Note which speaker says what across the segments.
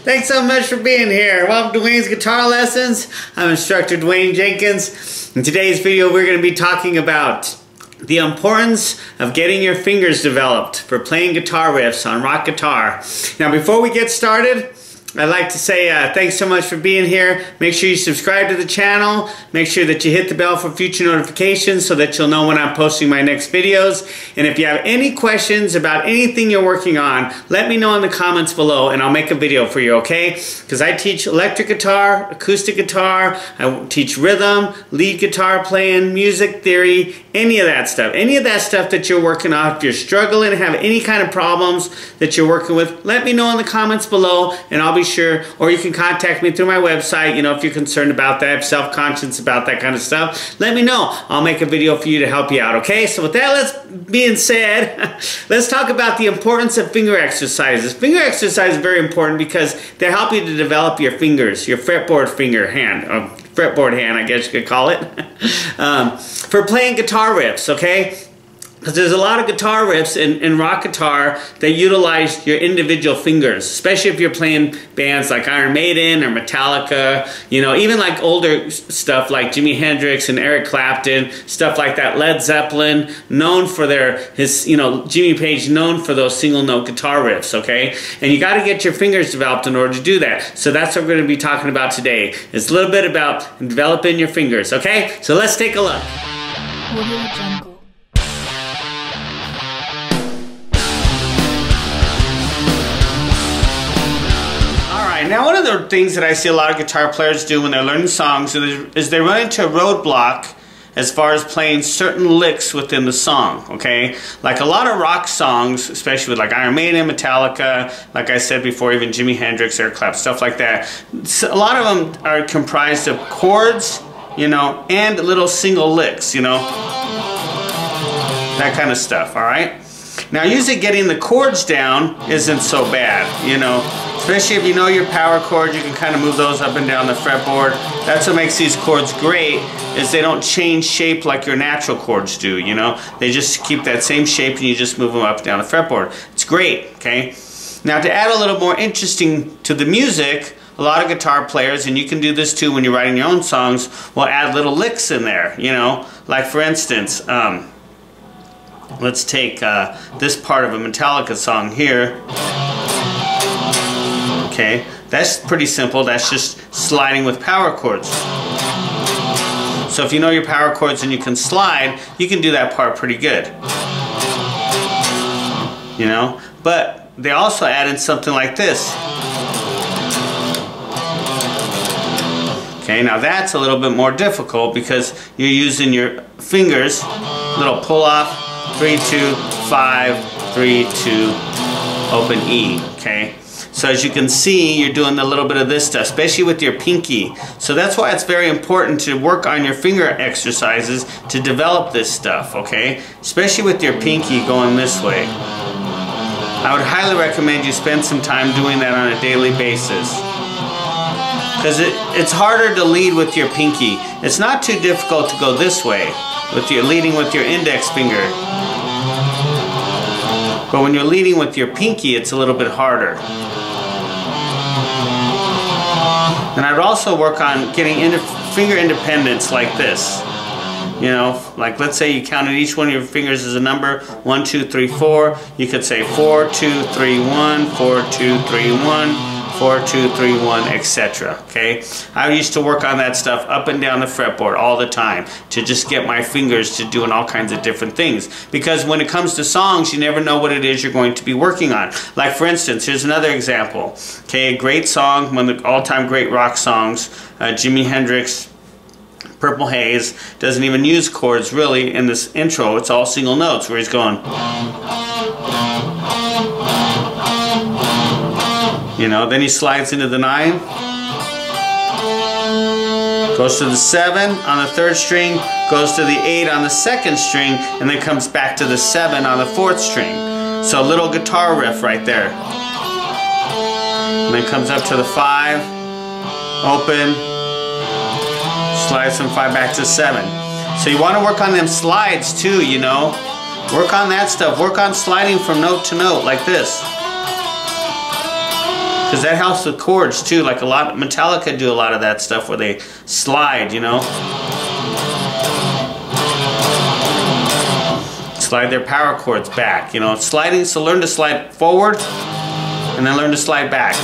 Speaker 1: Thanks so much for being here. Welcome to Dwayne's Guitar Lessons. I'm instructor Dwayne Jenkins. In today's video, we're going to be talking about the importance of getting your fingers developed for playing guitar riffs on rock guitar. Now, before we get started, I'd like to say thanks so much for being here. Make sure you subscribe to the channel. Make sure that you hit the bell for future notifications so that you'll know when I'm posting my next videos. And if you have any questions about anything you're working on, let me know in the comments below and I'll make a video for you, okay? Because I teach electric guitar, acoustic guitar, I teach rhythm, lead guitar playing, music theory, any of that stuff. Any of that stuff that you're working on. If you're struggling, have any kind of problems that you're working with, let me know in the comments below and I'll be sure, or you can contact me through my website, you know, if you're concerned about that, self-conscious about that kind of stuff, let me know. I'll make a video for you to help you out, okay? So with that being said, let's talk about the importance of finger exercises. Finger exercises are very important because they help you to develop your fingers, your fretboard hand, I guess you could call it, for playing guitar riffs, okay? Because there's a lot of guitar riffs in rock guitar that utilize your individual fingers, especially if you're playing bands like Iron Maiden or Metallica, you know, even like older stuff like Jimi Hendrix and Eric Clapton, stuff like that. Led Zeppelin, known for Jimmy Page, known for those single note guitar riffs, okay? And you got to get your fingers developed in order to do that. So that's what we're going to be talking about today. It's a little bit about developing your fingers, okay? So let's take a look. Now, one of the things that I see a lot of guitar players do when they're learning songs is they run into a roadblock as far as playing certain licks within the song, okay? Like a lot of rock songs, especially with like Iron Maiden, Metallica, like I said before, even Jimi Hendrix, Eric Clapton, stuff like that. So a lot of them are comprised of chords, you know, and little single licks, you know, that kind of stuff, all right? Now, usually getting the chords down isn't so bad, you know. Especially if you know your power chords, you can kind of move those up and down the fretboard. That's what makes these chords great, is they don't change shape like your natural chords do, you know. They just keep that same shape and you just move them up and down the fretboard. It's great, okay? Now, to add a little more interesting to the music, a lot of guitar players, and you can do this too when you're writing your own songs, will add little licks in there, you know. Like for instance, let's take this part of a Metallica song here. Okay, that's pretty simple. That's just sliding with power chords. So if you know your power chords and you can slide, you can do that part pretty good. You know, but they also add in something like this. Okay, now that's a little bit more difficult because you're using your fingers, little pull off, 3, 2, 5, 3, 2, open E, okay? So as you can see, you're doing a little bit of this stuff, especially with your pinky. So that's why it's very important to work on your finger exercises to develop this stuff, okay? Especially with your pinky going this way. I would highly recommend you spend some time doing that on a daily basis. Because it's harder to lead with your pinky. It's not too difficult to go this way, with your leading with your index finger. But when you're leading with your pinky, it's a little bit harder. And I'd also work on getting finger independence like this. You know, like let's say you counted each one of your fingers as a number, 1, 2, 3, 4. You could say 4, 2, 3, 1, 4, 2, 3, 1. 4, 2, 3, 1, etc. Okay? I used to work on that stuff up and down the fretboard all the time to just get my fingers to doing all kinds of different things. Because when it comes to songs, you never know what it is you're going to be working on. Like for instance, here's another example. Okay, a great song, one of the all-time great rock songs, Jimi Hendrix, Purple Haze, doesn't even use chords really in this intro. It's all single notes where he's going. You know, then he slides into the 9, goes to the 7 on the 3rd string, goes to the 8 on the 2nd string, and then comes back to the 7 on the 4th string. So a little guitar riff right there. And then comes up to the 5, open, slides from 5 back to 7. So you want to work on them slides too, you know. Work on that stuff. Work on sliding from note to note like this. because that helps with chords too. Like Metallica do a lot of that stuff where they slide, you know. Slide their power chords back, you know, sliding. So learn to slide forward and then learn to slide back.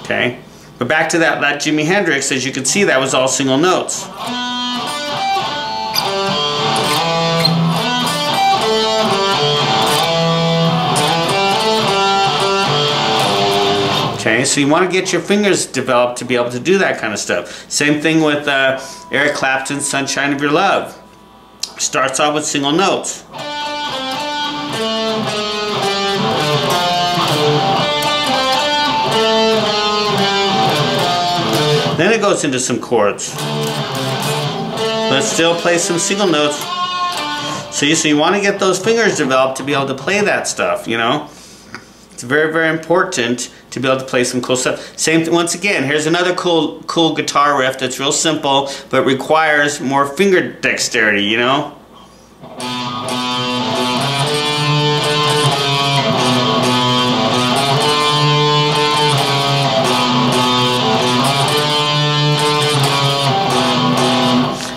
Speaker 1: Okay, but back to that Jimi Hendrix, as you can see, that was all single notes. Okay, so you want to get your fingers developed to be able to do that kind of stuff. Same thing with Eric Clapton's Sunshine of Your Love. Starts off with single notes. Then it goes into some chords. But still play some single notes. So you want to get those fingers developed to be able to play that stuff, you know. It's very, very important to be able to play some cool stuff. Same, once again, here's another cool guitar riff that's real simple, but requires more finger dexterity, you know?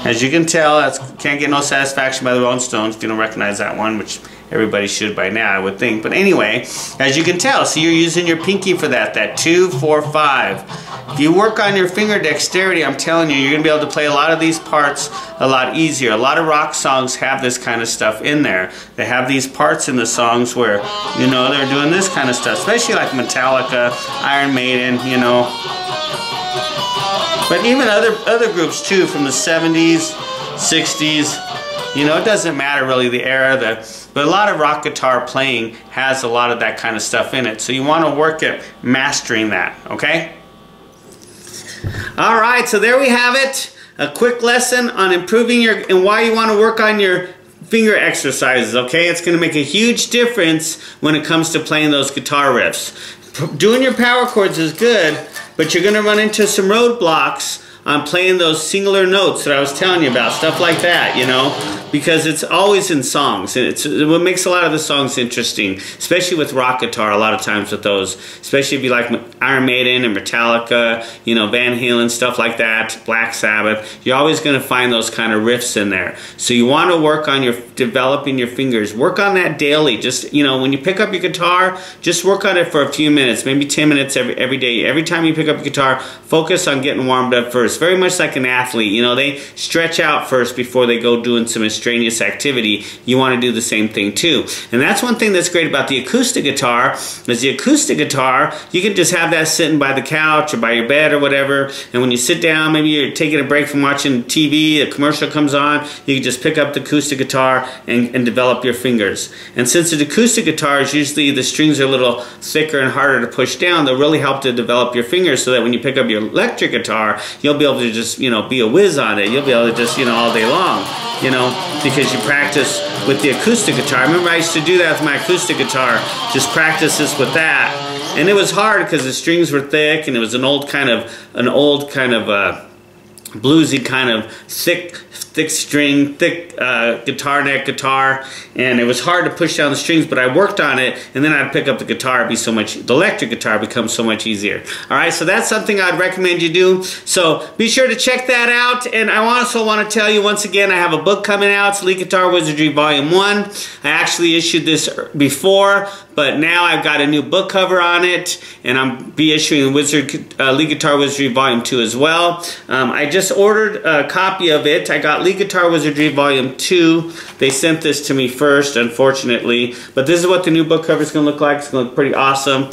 Speaker 1: As you can tell, Can't Get No Satisfaction by the Rolling Stones, if you don't recognize that one, which everybody should by now, I would think. But anyway, as you can tell, see, you're using your pinky for that 2, 4, 5. If you work on your finger dexterity, I'm telling you, you're going to be able to play a lot of these parts a lot easier. A lot of rock songs have this kind of stuff in there. They have these parts in the songs where, you know, they're doing this kind of stuff, especially like Metallica, Iron Maiden, you know. But even other groups too, from the 70s, 60s, you know, it doesn't matter really the era, but a lot of rock guitar playing has a lot of that kind of stuff in it. So you want to work at mastering that, okay? All right, so there we have it. A quick lesson on improving and why you want to work on your finger exercises, okay? It's going to make a huge difference when it comes to playing those guitar riffs. Doing your power chords is good, but you're going to run into some roadblocks on playing those singular notes that I was telling you about, stuff like that, you know, because it's always in songs, and it's what makes a lot of the songs interesting, especially with rock guitar. A lot of times with those, especially if you like Iron Maiden and Metallica, you know, Van Halen, stuff like that, Black Sabbath, you're always going to find those kind of riffs in there. So you want to work on developing your fingers. Work on that daily. Just, you know, when you pick up your guitar, just work on it for a few minutes, maybe 10 minutes every day. Every time you pick up your guitar, focus on getting warmed up first. Very much like an athlete, you know, they stretch out first before they go doing some strenuous activity. You want to do the same thing too. And that's one thing that's great about the acoustic guitar, is the acoustic guitar, you can just have that sitting by the couch or by your bed or whatever, and when you sit down, maybe you're taking a break from watching TV, a commercial comes on, you can just pick up the acoustic guitar and develop your fingers. And since the acoustic guitar is usually, the strings are a little thicker and harder to push down, they'll really help to develop your fingers so that when you pick up your electric guitar, you'll be able to just, you know, be a whiz on it. You'll be able to just, you know, all day long, you know, because you practice with the acoustic guitar. I remember I used to do that with my acoustic guitar, just practice this with that. And it was hard because the strings were thick, and it was an old kind of bluesy kind of thick string, thick guitar neck guitar, and it was hard to push down the strings, but I worked on it, and then I'd pick up the guitar. It'd be so much, the electric guitar becomes so much easier. All right, so that's something I'd recommend you do. So be sure to check that out. And I also want to tell you once again, I have a book coming out. It's Lead Guitar Wizardry Volume 1. I actually issued this before, but now I've got a new book cover on it, and I'm be issuing Lead Guitar Wizardry Volume 2 as well. I just ordered a copy of it. I got Lead Guitar Wizardry Volume 2. They sent this to me first, unfortunately, but this is what the new book cover is going to look like. It's going to look pretty awesome.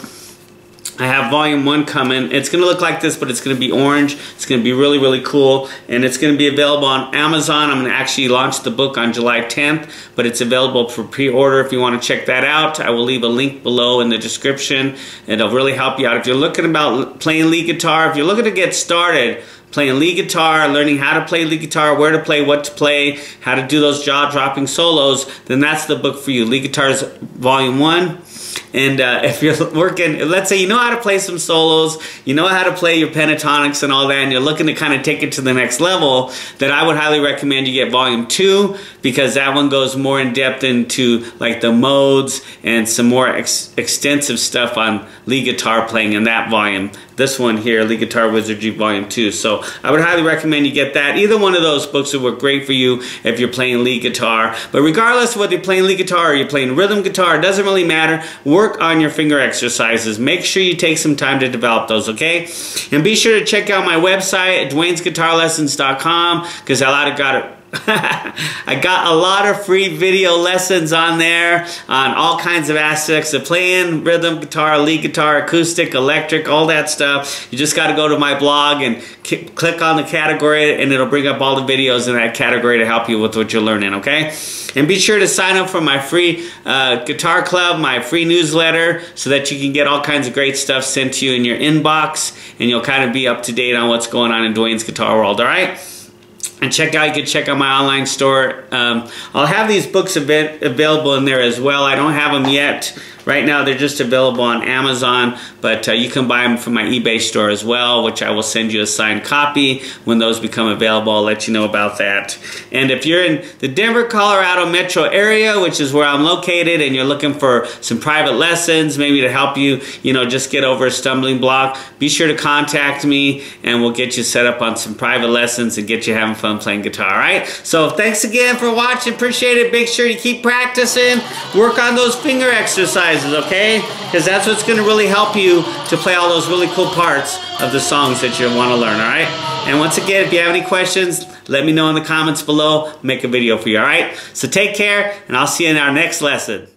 Speaker 1: I have Volume 1 coming. It's going to look like this, but it's going to be orange. It's going to be really, really cool, and it's going to be available on Amazon. I'm going to actually launch the book on July 10th, but it's available for pre-order if you want to check that out. I will leave a link below in the description, and it'll really help you out. If you're looking about playing lead guitar, if you're looking to get started playing lead guitar, learning how to play lead guitar, where to play, what to play, how to do those jaw-dropping solos, then that's the book for you. Lead Guitars Volume 1. And if you're working, let's say you know how to play some solos, you know how to play your pentatonics and all that, and you're looking to kind of take it to the next level, then I would highly recommend you get Volume 2, because that one goes more in depth into like the modes and some more extensive stuff on lead guitar playing in that volume. This one here, Lead Guitar Wizardry Volume 2. So I would highly recommend you get that. Either one of those books would work great for you if you're playing lead guitar. But regardless of whether you're playing lead guitar or you're playing rhythm guitar, it doesn't really matter. Work on your finger exercises. Make sure you take some time to develop those, okay? And be sure to check out my website at DwaynesGuitarLessons.com, because I got a lot of free video lessons on there on all kinds of aspects of playing rhythm guitar, lead guitar, acoustic, electric, all that stuff. You just got to go to my blog and click on the category, and it'll bring up all the videos in that category to help you with what you're learning, okay? And be sure to sign up for my free guitar club, my free newsletter, so that you can get all kinds of great stuff sent to you in your inbox, and you'll kind of be up to date on what's going on in Dwayne's Guitar World, all right? And you can check out my online store. I'll have these books available in there as well. I don't have them yet. Right now they're just available on Amazon, but you can buy them from my eBay store as well, which I will send you a signed copy when those become available. I'll let you know about that. And if you're in the Denver, Colorado metro area, which is where I'm located, and you're looking for some private lessons, maybe to help you, just get over a stumbling block, be sure to contact me, and we'll get you set up on some private lessons and get you having fun playing guitar, all right? So thanks again for watching. Appreciate it. Make sure you keep practicing. Work on those finger exercises, okay? Because that's what's going to really help you to play all those really cool parts of the songs that you want to learn, all right? And once again, if you have any questions, let me know in the comments below. Make a video for you, all right? So take care, and I'll see you in our next lesson.